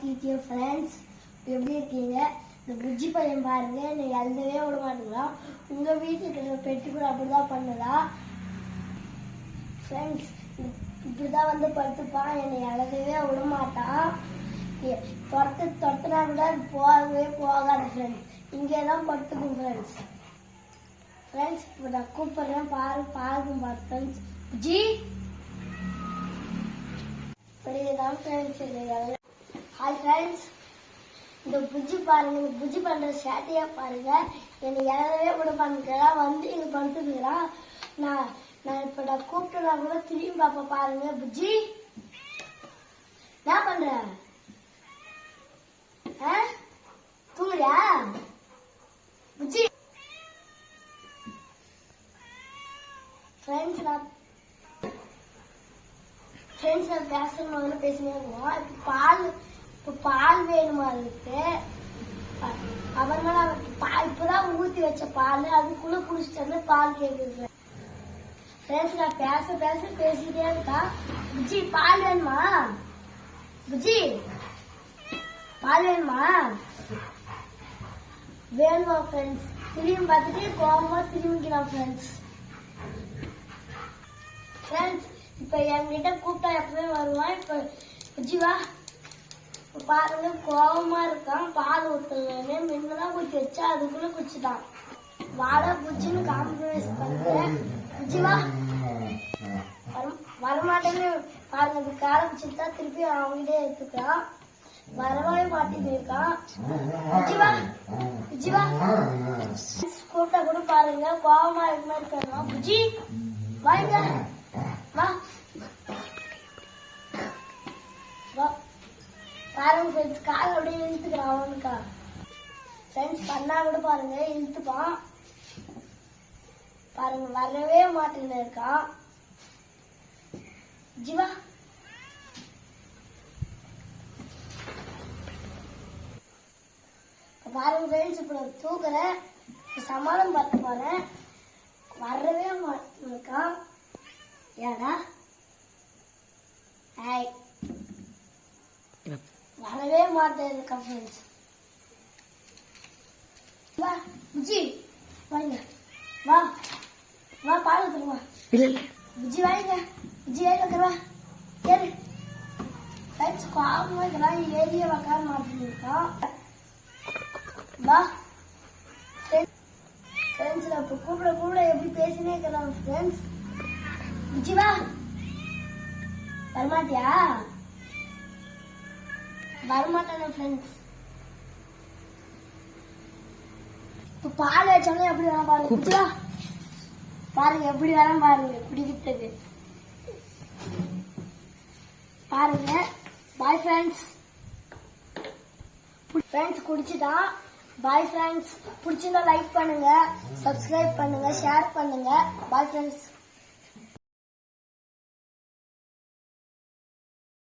இருக்கீங்க ஃப்ரெண்ட்ஸ்? எப்படி இருக்கீங்க? இந்த புஜ்ஜி பையன் பாருங்க, என்னை எழுதவே விட மாட்டேங்கிறான். உங்க வீட்டில் இருக்கிற பெட்டி கூட அப்படிதான் பண்ணுதா ஃப்ரெண்ட்ஸ்? இப்படிதான் வந்து படுத்துப்பான், என்னை எழுதவே விட மாட்டான். துரத்துனா கூட போகவே போகாது ஃப்ரெண்ட்ஸ். இங்கே தான் படுத்துக்கும் ஃப்ரெண்ட்ஸ். ஃப்ரெண்ட்ஸ் இப்போ நான் கூப்பிடுறேன், பாருங்க ஃப்ரெண்ட்ஸ். புஜ்ஜி இப்படிதான் ஃப்ரெண்ட்ஸ். ஹாய் ஃப்ரெண்ட்ஸ், இந்த புஜ்ஜி பாருங்க, இந்த புஜ்ஜி பண்ற சேட்டையா பாருங்க. என்னை எழவே விட பண்ணுறா, வந்து இங்க படுத்துக்கிறான். நான் இப்ப நான் கூப்பிட்டா கூட திரும்பி பாப்பா. பாருங்க புஜ்ஜி என்ன பண்ற? தூங்குறியா புஜ்ஜி? ஃப்ரெண்ட்ஸ் நான் பேசணும் பேசினே இருக்கோம். இப்ப பால் வேணுமா இருக்கு. அப்புறமா இப்பதான் ஊத்தி வச்ச பால், அதுக்குள்ள குடிச்சிட்டு வந்து பால் கேக்குது. ஃப்ரெண்ட்ஸ் நான் பேசிட்டே இருக்கா. புஜ்ஜி பால் வேணுமா? புஜ்ஜி பால் வேணுமா? வேணுமா ஃப்ரெண்ட்ஸ்? திரும்பி பார்த்துட்டு கோவமா திரும்பிக்கலாம் ஃப்ரெண்ட்ஸ். ஃப்ரெண்ட்ஸ் இப்ப என்கிட்ட கூப்பிட்டா எப்பவே வருவான். இப்ப புஜ்ஜி வா பாருங்க, கோவமா இருக்கான். பால் ஊத்துலன்னு முன்னதான் குச்சி வச்சா, அதுக்குள்ள குச்சிட்டான். வாடா புஜ்ஜின்னு காம்ப்ரமைஸ் பண்றேன். புஜ்ஜி வா. வரமாட்டேன்னு பாருங்க, இப்ப காலை பிடிச்சிட்டா திருப்பி அவங்ககிட்டே எடுத்துக்கிறான். வரவே மாட்டிட்டு இருக்கான். புஜ்ஜி வா, புஜ்ஜி வா. கூப்பிட்டா கூட பாருங்க கோவமா இருக்க மாதிரி இருக்கான். புஜ்ஜி வாங்க, வா வா. பாருங்க ஃப்ரெண்ட்ஸ், கால் அப்படியே இழுத்துக்கிறான் அவனுக்கா. ஃப்ரெண்ட்ஸ் பண்ணா கூட பாருங்க இழுத்துப்பான். பாருங்க வரவே மாட்டேன்னு இருக்கான். ஜீவா பாருங்க ஃப்ரெண்ட்ஸ், இப்ப நான் தூக்குறேன், சமாளம் பார்த்து போறேன். வரவே மாட்டேன். ஏடா வரவே மாட்டேன் ஃப்ரெண்ட்ஸ். வா புஜ்ஜி வாங்க, வா வா பால் ஊத்துருவா. இல்ல புஜ்ஜி வாங்க, புஜ்ஜி ஏறிக்கிறவா ஏறு. ஃப்ரெண்ட்ஸ் கோவமா இருக்கிறான், ஏறிய உட்கார மாட்டேன்னு இருக்கான். வா ஃப்ரெண்ட்ஸ், நான் இப்போ கூப்பிட எப்படி பேசினே இருக்கிறான் ஃப்ரெண்ட்ஸ். புஜ்ஜி வா. வரமாட்டியா? வரமாட்டானே ஃப்ரெண்ட்ஸ். இப்ப பால் வச்சாலும் எப்படி வேணா பாருங்க. பாருங்க எப்படி வேணா பாருங்க பிடிக்கிறது. பாருங்க. Bye friends. ஃப்ரெண்ட்ஸ் குடிச்சுதான். Bye friends. பிடிச்சிருந்தா லைக் பண்ணுங்க, சப்ஸ்கிரைப் பண்ணுங்க, ஷேர் பண்ணுங்க. Bye friends.